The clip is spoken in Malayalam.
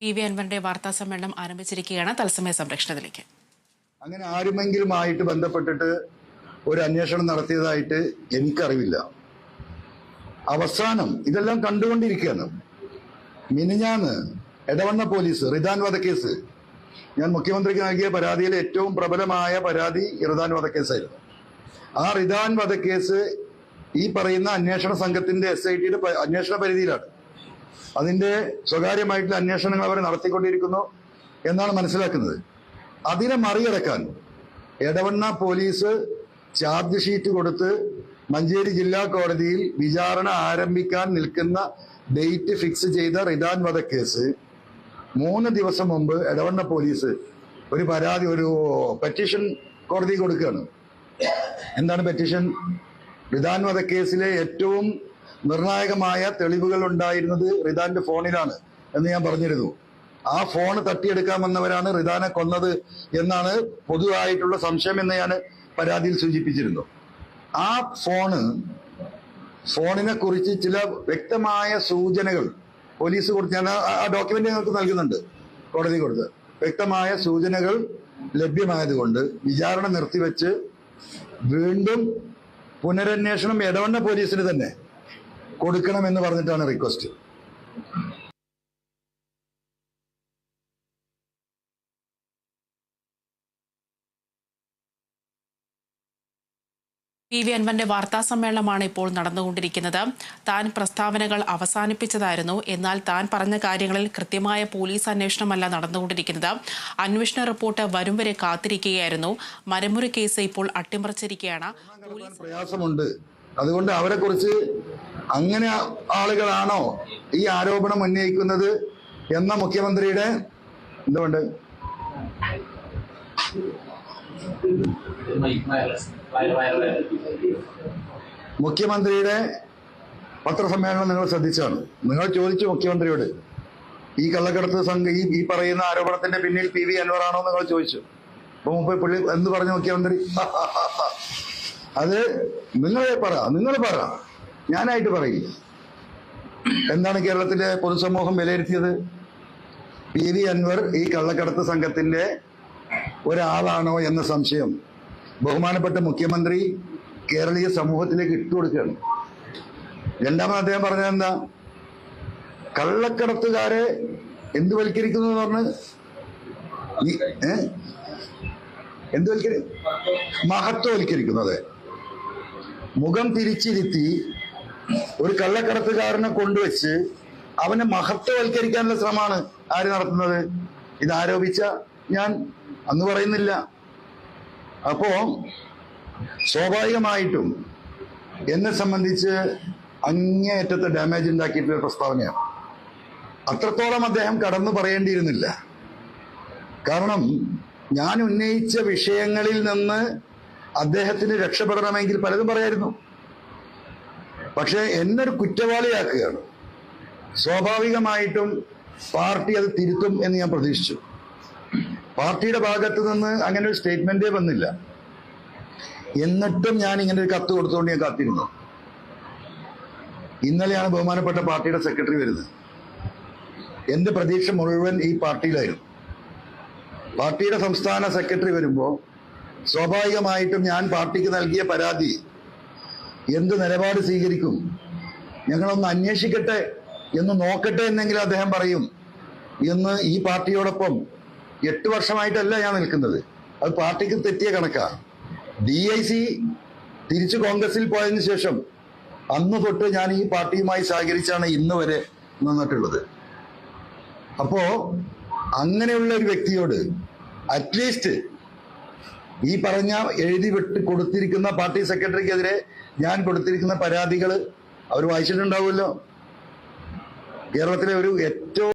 PV അൻവറിന്റെ വാർത്താ സമ്മേളനം ആരംഭിച്ചിരിക്കുകയാണ്. തത്സമയ സംരക്ഷണത്തിലേക്ക്. അങ്ങനെ ആരുമെങ്കിലുമായിട്ട് ബന്ധപ്പെട്ടിട്ട് ഒരു അന്വേഷണം നടത്തിയതായിട്ട് എനിക്കറിവില്ല. അവസാനം ഇതെല്ലാം കണ്ടുകൊണ്ടിരിക്കുകയാണ്. മിനിഞ്ഞാന്ന് എടവണ്ണ പോലീസ് റിദാൻ വധക്കേസ്, ഞാൻ മുഖ്യമന്ത്രിക്ക് നൽകിയ പരാതിയിലെ ഏറ്റവും പ്രബലമായ പരാതി റിദാൻ വധക്കേസായിരുന്നു. ആ റിദാൻ വധക്കേസ് ഈ പറയുന്ന അന്വേഷണ സംഘത്തിന്റെ SITയുടെ അന്വേഷണ പരിധിയിലാണ്. അതിന്റെ സ്വകാര്യമായിട്ടുള്ള അന്വേഷണങ്ങൾ അവർ നടത്തിക്കൊണ്ടിരിക്കുന്നു എന്നാണ് മനസ്സിലാക്കുന്നത്. അതിനെ മറികടക്കാൻ എടവണ്ണ പോലീസ് ചാർജ് ഷീറ്റ് കൊടുത്ത് മഞ്ചേരി ജില്ലാ കോടതിയിൽ വിചാരണ ആരംഭിക്കാൻ നിൽക്കുന്ന ഡേറ്റ് ഫിക്സ് ചെയ്ത റിദാൻ വധക്കേസ് 3 ദിവസം മുമ്പ് എടവണ്ണ പോലീസ് ഒരു പെറ്റീഷൻ കോടതി കൊടുക്കുകയാണ്. എന്താണ് പെറ്റീഷൻ? റിദാൻ വധക്കേസിലെ ഏറ്റവും നിർണായകമായ തെളിവുകൾ ഉണ്ടായിരുന്നത് റിദാന്റെ ഫോണിലാണ് എന്ന് ഞാൻ പറഞ്ഞിരുന്നു. ആ ഫോൺ തട്ടിയെടുക്കാൻ വന്നവരാണ് റിദാനെ കൊന്നത് എന്നാണ് പൊതുവായിട്ടുള്ള സംശയം എന്ന് ഞാൻ പരാതിയിൽ സൂചിപ്പിച്ചിരുന്നു. ആ ഫോണിനെ കുറിച്ച് ചില വ്യക്തമായ സൂചനകൾ പോലീസ് കൊടുത്ത്, ഞാൻ ആ ഡോക്യുമെന്റ് ഞങ്ങൾക്ക് നൽകുന്നുണ്ട്, കോടതി കൊടുത്ത് വ്യക്തമായ സൂചനകൾ ലഭ്യമായതുകൊണ്ട് വിചാരണ നിർത്തിവെച്ച് വീണ്ടും പുനരന്വേഷണം എടവണ്ണ പോലീസിന് തന്നെ കൊടുക്കണമെന്ന് പറഞ്ഞിട്ടാണ് റിക്വസ്റ്റ്. PV അൻവറിന്റെ വാർത്താ സമ്മേളനമാണ് ഇപ്പോൾ നടന്നുകൊണ്ടിരിക്കുന്നത്. താൻ പ്രസ്താവനകൾ അവസാനിപ്പിച്ചതായിരുന്നു. എന്നാൽ താൻ പറഞ്ഞ കാര്യങ്ങളിൽ കൃത്യമായ പോലീസ് അന്വേഷണമല്ല നടന്നുകൊണ്ടിരിക്കുന്നത്. അന്വേഷണ റിപ്പോർട്ട് വരും വരെ കാത്തിരിക്കുകയായിരുന്നു. മരമുറി കേസ് ഇപ്പോൾ അട്ടിമറിച്ചിരിക്കുകയാണ്. പ്രയാസമുണ്ട്. അതുകൊണ്ട് അവരെ കുറിച്ച് അങ്ങനെ ആളുകളാണോ ഈ ആരോപണം ഉന്നയിക്കുന്നത് എന്ന മുഖ്യമന്ത്രിയുടെ എന്തുകൊണ്ട് മുഖ്യമന്ത്രിയുടെ പത്രസമ്മേളനം നിങ്ങൾ ശ്രദ്ധിച്ചാണ്. നിങ്ങൾ ചോദിച്ചു മുഖ്യമന്ത്രിയോട്, ഈ കള്ളക്കടത്ത് സംഘം ഈ പറയുന്ന ആരോപണത്തിന്റെ പിന്നിൽ PV അൻവറാണോ നിങ്ങൾ ചോദിച്ചു. അപ്പൊ പുള്ളി എന്ത് പറഞ്ഞു മുഖ്യമന്ത്രി? അത് നിങ്ങൾ പറ, ഞാനായിട്ട് പറയില്ല. എന്താണ് കേരളത്തിലെ പൊതുസമൂഹം വിലയിരുത്തിയത്? PV അൻവർ ഈ കള്ളക്കടത്ത് സംഘത്തിന്റെ ഒരാളാണോ എന്ന സംശയം ബഹുമാനപ്പെട്ട മുഖ്യമന്ത്രി കേരളീയ സമൂഹത്തിലേക്ക് ഇട്ടുകൊടുക്കുകയാണ്. രണ്ടാമത് അദ്ദേഹം പറഞ്ഞത് എന്താ? കള്ളക്കടത്തുകാരെ എന്തുവൽക്കരിക്കുന്നു എന്ന് പറഞ്ഞ് മഹത്വവൽക്കരിക്കുന്നത്. മുഖം തിരിച്ചിരുത്തി ഒരു കള്ളക്കടത്തുകാരനെ കൊണ്ടുവച്ച് അവനെ മഹത്വവൽക്കരിക്കാനുള്ള ശ്രമമാണ് ആര് നടത്തുന്നത്? ഇതാരോപിച്ച ഞാൻ അന്ന് പറയുന്നില്ല. അപ്പോ സ്വാഭാവികമായിട്ടും എന്നെ സംബന്ധിച്ച് അങ്ങേയറ്റത്തെ ഡാമേജ് ഉണ്ടാക്കിയിട്ടുള്ള പ്രസ്താവനയാണ്. അത്രത്തോളം അദ്ദേഹം കടന്നു പറയേണ്ടിയിരുന്നില്ല. കാരണം ഞാൻ ഉന്നയിച്ച വിഷയങ്ങളിൽ നിന്ന് അദ്ദേഹത്തിന് രക്ഷപ്പെടണമെങ്കിൽ പലതും പറയായിരുന്നു. പക്ഷെ എന്നൊരു കുറ്റവാളിയാക്കുകയാണ്. സ്വാഭാവികമായിട്ടും പാർട്ടി അത് തിരുത്തും എന്ന് ഞാൻ പ്രതീക്ഷിച്ചു. പാർട്ടിയുടെ ഭാഗത്ത് നിന്ന് അങ്ങനെ ഒരു സ്റ്റേറ്റ്മെന്റേ വന്നില്ല. എന്നിട്ടും ഞാൻ ഇങ്ങനെ ഒരു കത്ത് കൊടുത്തുകൊണ്ട് ഞാൻ കാത്തിരുന്നു. ഇന്നലെയാണ് ബഹുമാനപ്പെട്ട പാർട്ടിയുടെ സെക്രട്ടറി വരുന്നത്. എന്റെ പ്രതീക്ഷ മുഴുവൻ ഈ പാർട്ടിയിലായിരുന്നു. പാർട്ടിയുടെ സംസ്ഥാന സെക്രട്ടറി വരുമ്പോൾ സ്വാഭാവികമായിട്ടും ഞാൻ പാർട്ടിക്ക് നൽകിയ പരാതി എന്ത് നിലപാട് സ്വീകരിക്കും, ഞങ്ങളൊന്ന് അന്വേഷിക്കട്ടെ എന്ന് നോക്കട്ടെ എന്നെങ്കിലും അദ്ദേഹം പറയും എന്ന് ഈ പാർട്ടിയോടൊപ്പം 8 വർഷമായിട്ടല്ല ഞാൻ നിൽക്കുന്നത്. അത് പാർട്ടിക്ക് തെറ്റിയ കണക്കാ. DIC തിരിച്ചു കോൺഗ്രസിൽ പോയതിനു ശേഷം അന്ന് തൊട്ട് ഞാൻ ഈ പാർട്ടിയുമായി സഹകരിച്ചാണ് ഇന്ന് വരെ നിന്നിട്ടുള്ളത്. അപ്പോ അങ്ങനെയുള്ള ഒരു വ്യക്തിയോട് അറ്റ്ലീസ്റ്റ് ഈ പറഞ്ഞ എഴുതി വിട്ട് കൊടുത്തിരിക്കുന്ന പാർട്ടി സെക്രട്ടറിക്കെതിരെ ഞാൻ കൊടുത്തിരിക്കുന്ന പരാതികൾ അവർ വായിച്ചിട്ടുണ്ടാവുമല്ലോ. കേരളത്തിലെ ഒരു ഏറ്റവും